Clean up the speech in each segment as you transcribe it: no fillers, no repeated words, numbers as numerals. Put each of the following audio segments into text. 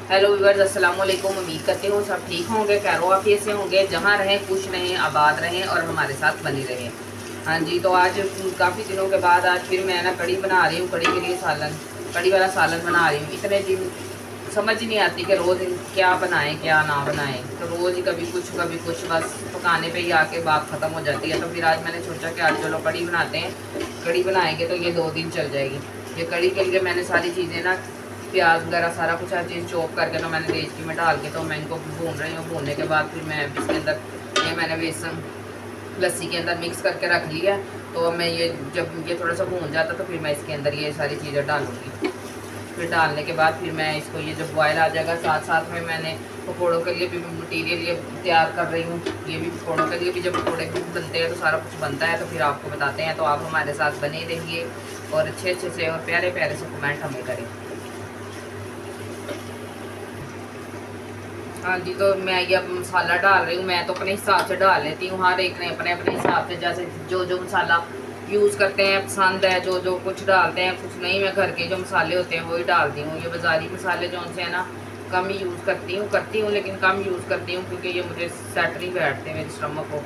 Hello viewers, अस्सलाम वालेकुम। उम्मीद करती हूँ सब ठीक होंगे, खैरो आफियत से होंगे। जहाँ रहें खुश रहें, आबाद रहें और हमारे साथ बनी रहें। हाँ जी, तो आज काफ़ी दिनों के बाद आज फिर मैं ना कड़ी बना रही हूँ। कड़ी के लिए सालन, कड़ी वाला सालन बना रही हूँ। इतने दिन समझ ही नहीं आती कि रोज़ क्या बनाएं क्या ना बनाएं। तो रोज़ ही कभी कुछ बस पकाने पे ही आके बात ख़त्म हो जाती है। तो फिर आज मैंने सोचा कि आज चलो कड़ी बनाते हैं। कड़ी बनाएंगे तो ये 2 दिन चल जाएगी। ये कड़ी के लिए मैंने सारी चीज़ें ना, प्याज वगैरह सारा कुछ हर चीज़ चॉप करके तो मैंने देचकी में डाल के तो मैं इनको भून रही हूँ। भूनने के बाद फिर मैं इसके अंदर ये मैंने बेसन लस्सी के अंदर मिक्स करके रख लिया। तो मैं ये जब ये थोड़ा सा भून जाता तो फिर मैं इसके अंदर ये सारी चीज़ें डालूँगी। फिर डालने के बाद फिर मैं इसको ये जब बॉयल आ जाएगा, साथ साथ में मैंने पकौड़ों के लिए भी मटीरियल ये तैयार कर रही हूँ। ये भी पकौड़ों के लिए भी, जब पकौड़े भी बनते हैं तो सारा कुछ बनता है, तो फिर आपको बताते हैं। तो आप हमारे साथ बने रहिए और अच्छे अच्छे से और प्यारे प्यारे से कमेंट हमें करें। हाँ जी, तो मैं ये अब मसाला डाल रही हूँ। मैं तो अपने हिसाब से डाल लेती हूँ, हर एक ने अपने अपने हिसाब से जैसे जो जो मसाला यूज़ करते हैं पसंद है, जो जो कुछ डालते हैं। कुछ नहीं, मैं घर के जो मसाले होते हैं वही डालती हूँ। ये बाज़ारी मसाले जो उनसे है ना, कम ही यूज़ करती हूँ लेकिन कम यूज़ करती हूँ, क्योंकि ये मुझे सेट नहीं बैठते मेरे स्टमक को।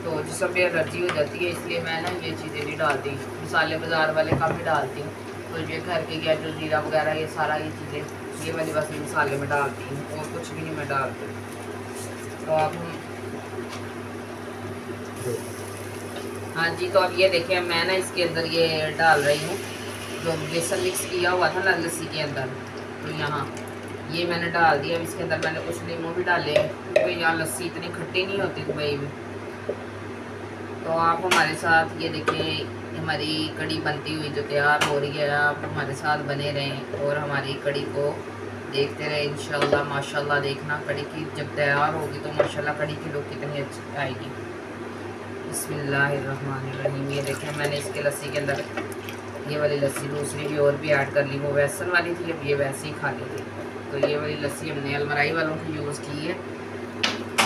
तो जिससे भी एलर्जी हो जाती है, इसलिए मैं ना ये चीज़ें नहीं डालती। मसाले बाज़ार वाले कम ही डालती हूँ। तो ये घर के या जो जीरा वगैरह ये सारा ये चीज़ें ये वाली बस मसाले में डालती हूँ, और कुछ भी नहीं मैं डालती। तो अब हम, हाँ जी, तो अब ये देखिए मैं ना इसके अंदर ये डाल रही हूँ जो बेसन मिक्स किया हुआ था ना लस्सी के अंदर। तो यहाँ ये मैंने डाल दिया। अब इसके अंदर मैंने कुछ नींबू भी डाले, क्योंकि यहाँ लस्सी इतनी खट्टी नहीं होती दुबई में। तो आप हमारे साथ ये देखें, हमारी कड़ी बनती हुई जो तैयार हो रही है। आप हमारे साथ बने रहें और हमारी कड़ी को देखते रहे इंशाल्लाह। माशाल्लाह देखना, कड़ी की जब तैयार होगी तो माशाल्लाह कड़ी की लुक कितनी अच्छी आएगी। बिस्मिल्लाहिर्रहमानिर्रहीम। ये देखें मैंने इसके लस्सी के अंदर ये वाली लस्सी दूसरी भी और भी ऐड कर ली। वो वैसन वाली थी, अब ये वैसे ही खा ली थी। तो ये वाली लस्सी हमने अलमराई वालों की यूज़ की है।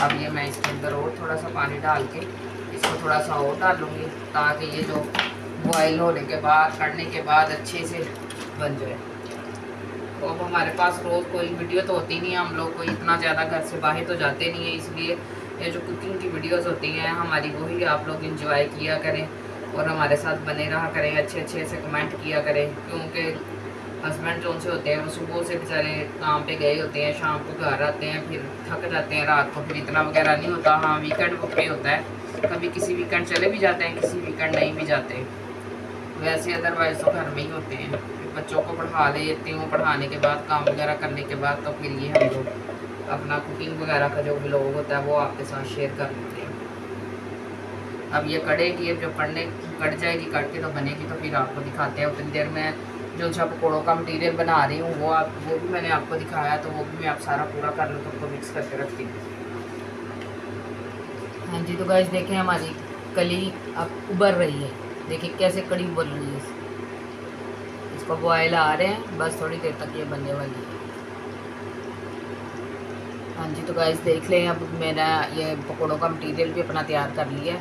अब ये मैं इसके अंदर और थोड़ा सा पानी डाल के इसको थोड़ा सा और डालूँगी, ताकि ये जो बॉयल होने के बाद करने के बाद अच्छे से बन जाए। तो अब हमारे पास रोज़ कोई वीडियो तो होती नहीं है, हम लोग कोई इतना ज़्यादा घर से बाहर तो जाते नहीं है, इसलिए ये जो कुकिंग की वीडियोस होती हैं हमारी, वही आप लोग इंजॉय किया करें और हमारे साथ बने रहा करें। अच्छे अच्छे से कमेंट किया करें, क्योंकि हस्बैंड जो उनसे होते हैं वो सुबह से बेचारे काम पे गए होते हैं, शाम को घर आते हैं, फिर थक जाते हैं रात को, फिर इतना वगैरह नहीं होता। हाँ, वीकेंड पे होता है, कभी किसी वीकेंड चले भी जाते हैं, किसी वीकेंड नहीं भी जाते। वैसे अदरवाइज़ तो घर में ही होते हैं। फिर बच्चों को पढ़ा लेती हूँ, पढ़ाने के बाद काम वगैरह करने के बाद तो फिर ये हम लोग अपना कुकिंग वगैरह का जो व्लॉग होता है वो आपके साथ शेयर कर लेते हैं। अब ये कड़ेगी, अब जब कट जाएगी, कट के तो बनेगी, तो फिर आपको दिखाते हैं। उतनी देर में जो सा पकौड़ों का मटीरियल बना रही हूँ वो भी मैंने आपको दिखाया, तो वो भी मैं आप सारा पूरा कर लूँ तो उसको मिक्स करके रखती हूँ। हाँ जी, तो गाइस देखें हमारी कली अब उबर रही है। देखिए कैसे कड़ी उबल रही है, इसको बॉयल आ रहे हैं, बस थोड़ी देर तक ये बनने वाली है। हाँ जी, तो गाइस देख लें, अब मैंने ये पकौड़ों का मटीरियल भी अपना तैयार कर लिया है।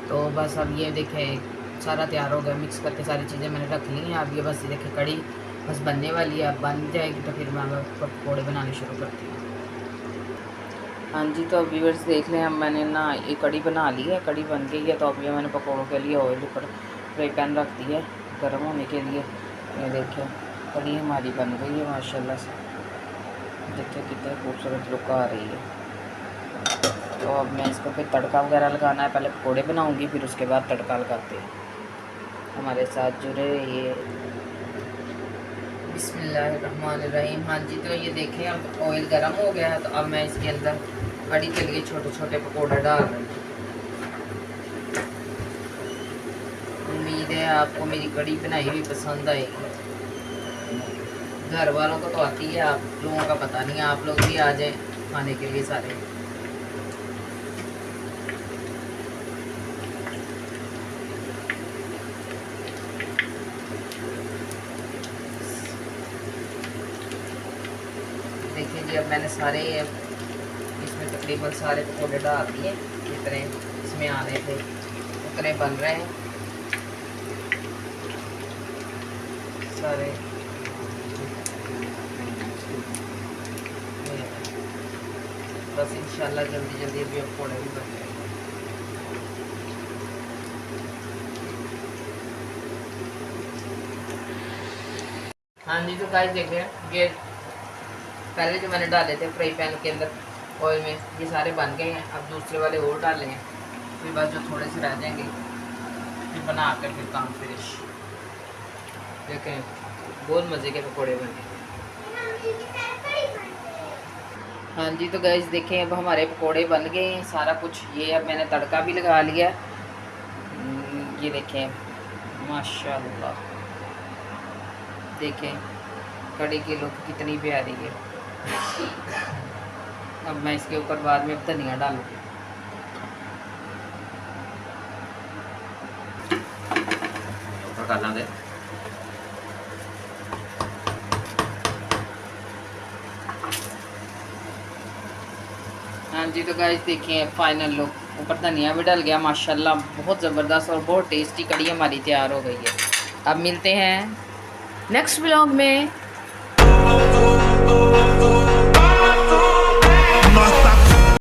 तो बस अब ये देखें सारा तैयार हो गया, मिक्स करके सारी चीज़ें मैंने रख ली हैं। अब ये बस ये देखें कड़ी बस बनने वाली है। अब बन जाएगी तो फिर मैं पकौड़े बनाने शुरू करती हूँ। हाँ जी, तो व्यूअर्स देख लें, अब मैंने ना ये कड़ी बना ली है, कड़ी बन गई है। तो अब ये मैंने पकौड़ों के लिए ऑयल ऊपर फ्राई पैन रख दी है गर्म होने के लिए। ये देखिए कड़ी हमारी बन गई है माशाल्लाह से। देखिए कितनी खूबसूरत लुक आ रही है। तो अब मैं इसको फिर तड़का वगैरह लगाना है, पहले पकौड़े बनाऊंगी फिर उसके बाद तड़का लगाते हैं। हमारे साथ जुड़े रहिए। बिस्मिल्लाहिर्रहमानिर्रहीम। हाँ जी, तो ये देखें अब ऑयल गर्म हो गया है। तो अब मैं इसके अंदर कड़ी के लिए छोटे छोटे पकौड़े डाल रही हूँ। उम्मीद है आपको मेरी कड़ी बनाई हुई पसंद आएगी। घर वालों को तो आती है, आप लोगों का पता नहीं, आप लोग भी आ जाएं खाने के लिए सारे। देखिए जी, अब मैंने सारे इसमें तकरीबन सारे पकौड़े डाल दिए, जितने इसमें आने थे उतने बन रहे हैं सारे। बस इंशाल्लाह जल्दी जल्दी अभी पकौड़े भी बन जाएंगे। हाँ जी, तो गाइस देखें ये पहले जो मैंने डाले थे फ्राई पैन के अंदर ऑयल में, ये सारे बन गए हैं। अब दूसरे वाले और डाले हैं, फिर बस जो थोड़े से रह जाएंगे फिर बना कर फिर काम फिनिश। देखें बहुत मज़े के पकौड़े बने। हाँ जी, तो गाइस देखें अब हमारे पकौड़े बन गए हैं सारा कुछ। ये अब मैंने तड़का भी लगा लिया। ये देखें माशाल्लाह, देखें कड़ी की लुक कितनी प्यारी है। अब मैं इसके ऊपर बाद में धनिया डालूँगी। हाँ जी, तो गाइस देखिए फाइनल लुक, ऊपर धनिया भी डल गया माशाल्लाह। बहुत ज़बरदस्त और बहुत टेस्टी कड़ी हमारी तैयार हो गई है। अब मिलते हैं नेक्स्ट व्लॉग में।